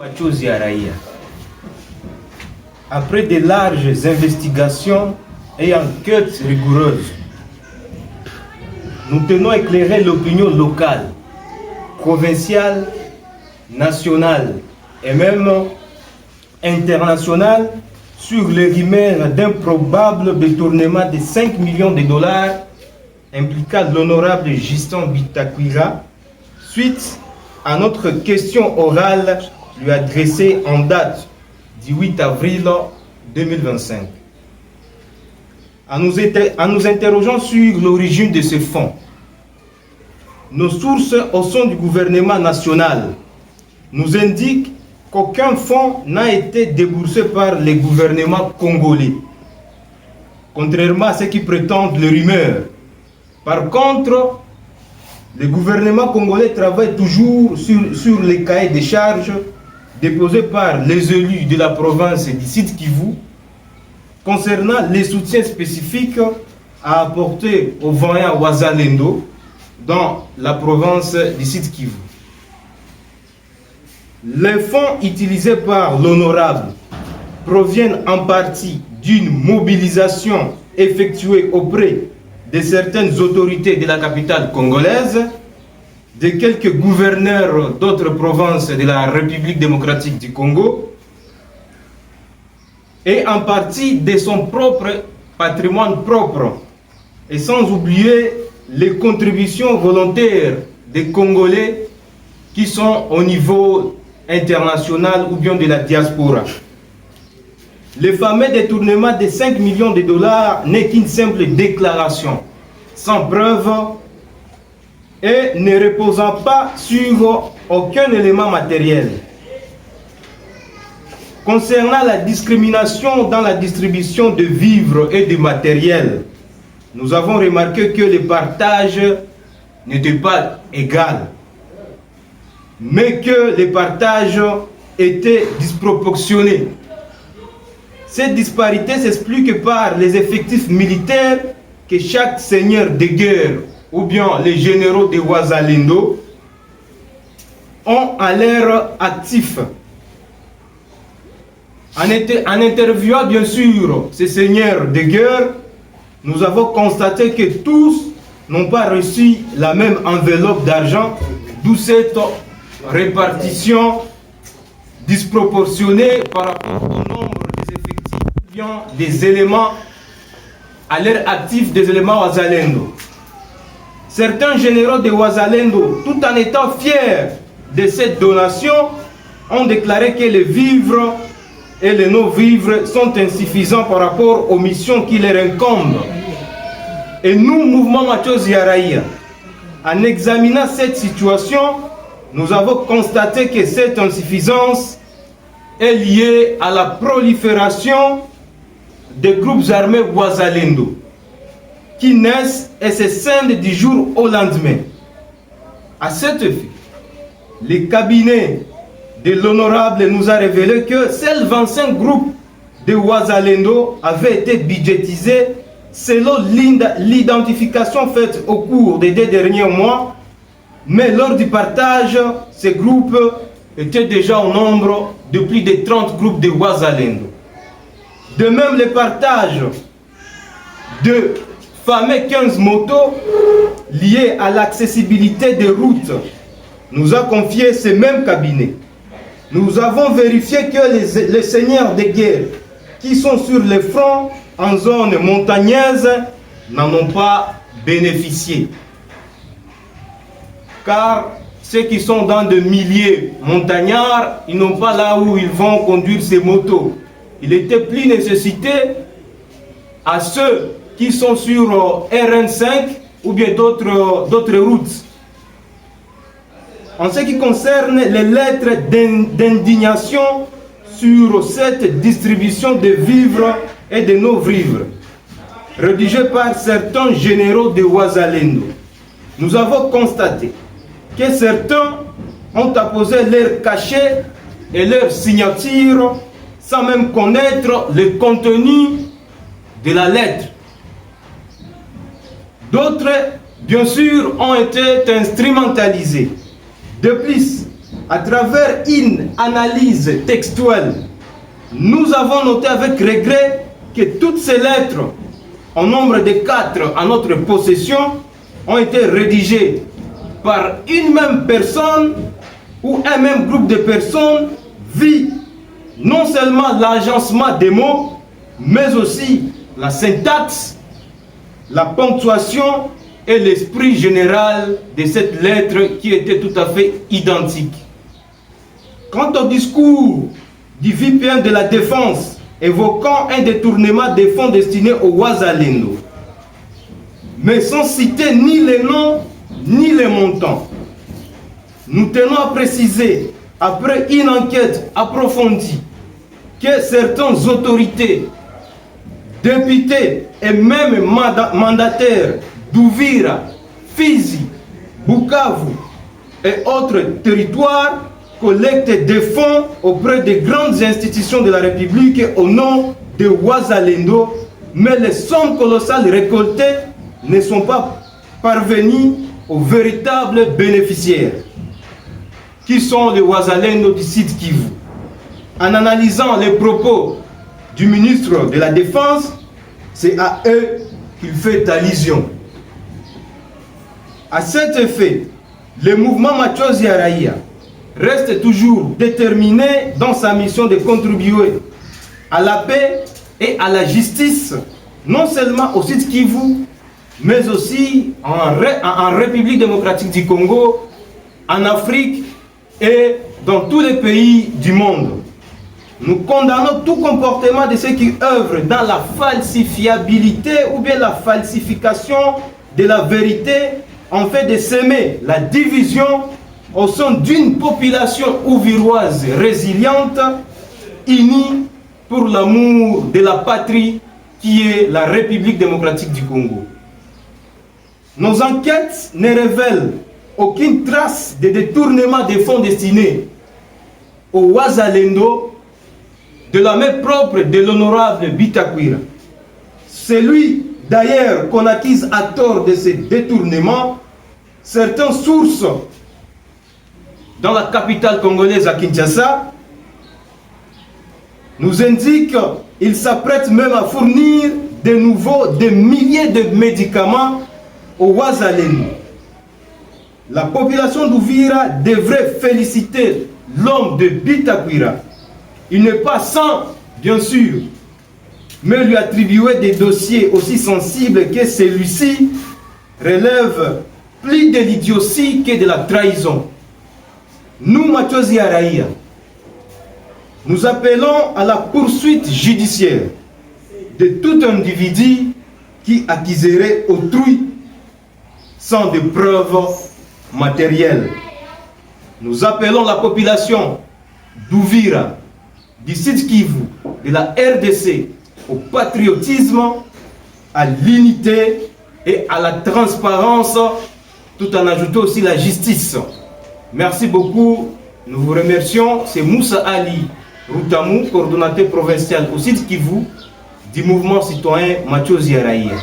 Machozi ya raia. Après de larges investigations et enquêtes rigoureuses, nous tenons à éclairer l'opinion locale, provinciale, nationale et même internationale sur les rumeurs d'un probable détournement de 5 millions de dollars impliquant l'honorable Justin Bitakwira suite à notre question orale lui adressée en date du 8 avril 2025. En nous interrogeant sur l'origine de ces fonds, nos sources au sein du gouvernement national nous indiquent qu'aucun fonds n'a été déboursé par les gouvernements congolais, contrairement à ce qui prétendent les rumeurs. Par contre, le gouvernement congolais travaille toujours sur les cahiers des charges déposés par les élus de la province du Sud Kivu concernant les soutiens spécifiques à apporter aux voyants Wazalendo dans la province du Sud Kivu. Les fonds utilisés par l'honorable proviennent en partie d'une mobilisation effectuée auprès de certaines autorités de la capitale congolaise, de quelques gouverneurs d'autres provinces de la République démocratique du Congo, et en partie de son propre patrimoine propre, et sans oublier les contributions volontaires des Congolais qui sont au niveau international ou bien de la diaspora. Le fameux détournement de 5 millions de dollars n'est qu'une simple déclaration, sans preuve et ne reposant pas sur aucun élément matériel. Concernant la discrimination dans la distribution de vivres et de matériel, nous avons remarqué que le partage n'était pas égal, mais que le partage était disproportionné. Cette disparité s'explique par les effectifs militaires que chaque seigneur de guerre ou bien les généraux de Wazalendo ont à leur actif. En interviewant bien sûr ces seigneurs de guerre, nous avons constaté que tous n'ont pas reçu la même enveloppe d'argent, d'où cette répartition disproportionnée par rapport au nombre des effectifs, des éléments à l'air actif des éléments Wazalendo. Certains généraux de Wazalendo, tout en étant fiers de cette donation, ont déclaré que les vivres et les non-vivres sont insuffisants par rapport aux missions qui leur incombent. Et nous, Mouvement Machozi ya Raia, en examinant cette situation, nous avons constaté que cette insuffisance est liée à la prolifération des groupes armés Wazalendo qui naissent et se scindent du jour au lendemain. À cet effet, le cabinet de l'honorable nous a révélé que seuls 25 groupes de Wazalendo avaient été budgétisés selon l'identification faite au cours des 2 derniers mois, mais lors du partage, ces groupes étaient déjà au nombre de plus de 30 groupes de Wazalendo. De même, le partage de fameux 15 motos liées à l'accessibilité des routes nous a confié ce même cabinet. Nous avons vérifié que les seigneurs de guerre qui sont sur les fronts en zone montagneuse n'en ont pas bénéficié. Car ceux qui sont dans des milieux montagnards, ils n'ont pas là où ils vont conduire ces motos. Il était plus nécessité à ceux qui sont sur RN5 ou bien d'autres routes. En ce qui concerne les lettres d'indignation sur cette distribution de vivres et de non-vivres, rédigées par certains généraux de Wazalendo, nous avons constaté que certains ont apposé leur cachet et leur signature sans même connaître le contenu de la lettre. D'autres, bien sûr, ont été instrumentalisés. De plus, à travers une analyse textuelle, nous avons noté avec regret que toutes ces lettres, en nombre de 4 en notre possession, ont été rédigées par une même personne ou un même groupe de personnes vit non seulement l'agencement des mots, mais aussi la syntaxe, la ponctuation et l'esprit général de cette lettre qui était tout à fait identique. Quant au discours du VPN de la Défense évoquant un détournement des fonds destinés au Wazalendo, mais sans citer ni les noms ni les montants, nous tenons à préciser, après une enquête approfondie, que certaines autorités, députés et même mandataires d'Uvira, Fizi, Bukavu et autres territoires collectent des fonds auprès des grandes institutions de la République au nom de Wazalendo, mais les sommes colossales récoltées ne sont pas parvenues aux véritables bénéficiaires, qui sont les Wazalendo du site Kivu. En analysant les propos du ministre de la Défense, c'est à eux qu'il fait allusion. À cet effet, le mouvement Machozi ya Raia reste toujours déterminé dans sa mission de contribuer à la paix et à la justice, non seulement au sud Kivu, mais aussi en République démocratique du Congo, en Afrique et dans tous les pays du monde. Nous condamnons tout comportement de ceux qui œuvrent dans la falsifiabilité ou bien la falsification de la vérité en fait de s'aimer la division au sein d'une population ouviroise résiliente, unie pour l'amour de la patrie qui est la République démocratique du Congo. Nos enquêtes ne révèlent aucune trace de détournement des fonds destinés au Wazalendo de la main propre de l'honorable Bitakwira. Celui d'ailleurs qu'on accuse à tort de ces détournements, certaines sources dans la capitale congolaise à Kinshasa nous indiquent qu'il s'apprête même à fournir de nouveau des milliers de médicaments au Wazalendo. La population d'Uvira devrait féliciter l'homme de Bitakwira. Il n'est pas sans, bien sûr, mais lui attribuer des dossiers aussi sensibles que celui-ci relève plus de l'idiotie que de la trahison. Nous, Machozi ya Raia, nous appelons à la poursuite judiciaire de tout individu qui accuserait autrui sans de preuves matérielles. Nous appelons la population d'Uvira, du Sud Kivu, de la RDC, au patriotisme, à l'unité et à la transparence, tout en ajoutant aussi la justice. Merci beaucoup. Nous vous remercions. C'est Moussa Ali Routamou, coordonnateur provincial au Sud Kivu du mouvement citoyen Machozi ya Raia.